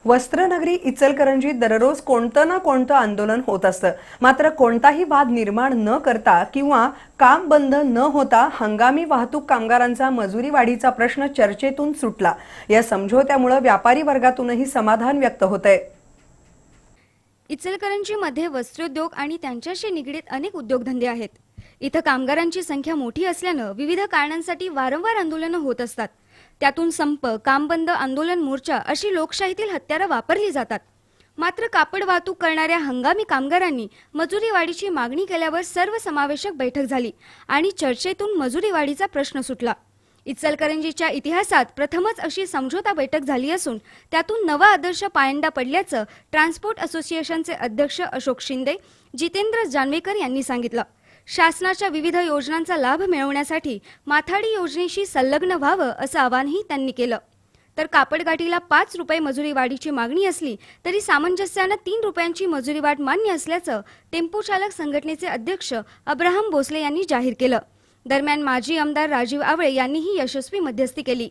वस्त्रनगरी इचलकरंजीत दररोज कोणतं ना कोणतं आंदोलन होत असतं। मात्र कोणताही वाद निर्माण न करता किंवा काम बंद न होता हंगामी वाहतूक कामगारांचा मजुरी वाढीचा प्रश्न चर्चेतून सुटला। या समझोत्यामुळे व्यापारी वर्गातूनही समाधान व्यक्त होतंय। इचलकरंजीमध्ये वस्त्रोद्योग आणि त्यांच्याशी निगडीत अनेक उद्योगधंदे आहेत। इथं कामगारांची संख्या मोठी असल्यानं विविध कारणांसाठी वारंवार आंदोलनं होत असतात। त्यातून संप, काम बंद, आंदोलन, मोर्चा अशी लोकशाहीतील हत्यारं वापरली जातात। मात्र कापड वाहतूक करणाऱ्या हंगामी कामगारांनी मजुरी वाढीची मागणी केल्यावर सर्वसमावेशक बैठक झाली आणि चर्चेतून मजुरी वाढीचा प्रश्न सुटला। इचलकरंजीच्या इतिहासात प्रथमच अशी समझोता बैठक झाली असून त्यातून नवा आदर्श पायंडा पडल्याचं ट्रान्सपोर्ट असोसिएशनचे अध्यक्ष अशोक शिंदे, जितेंद्र जानवेकर यांनी सांगितलं। शासनाच्या विविध योजनांचा लाभ मिळवण्यासाठी माथाडी योजनेशी संलग्न व्हावं असं आवाहनही त्यांनी केलं। तर कापडगाठीला 5 रुपये मजुरी वाढीची मागणी असली तरी सामंजस्यानं 3 रुपयांची मजुरी वाढ मान्य असल्याचं टेम्पो चालक संघटनेचे अध्यक्ष अब्राहम भोसले यांनी जाहीर केलं। दरम्यान माजी आमदार राजीव आवळे यांनीही यशस्वी मध्यस्थी केली।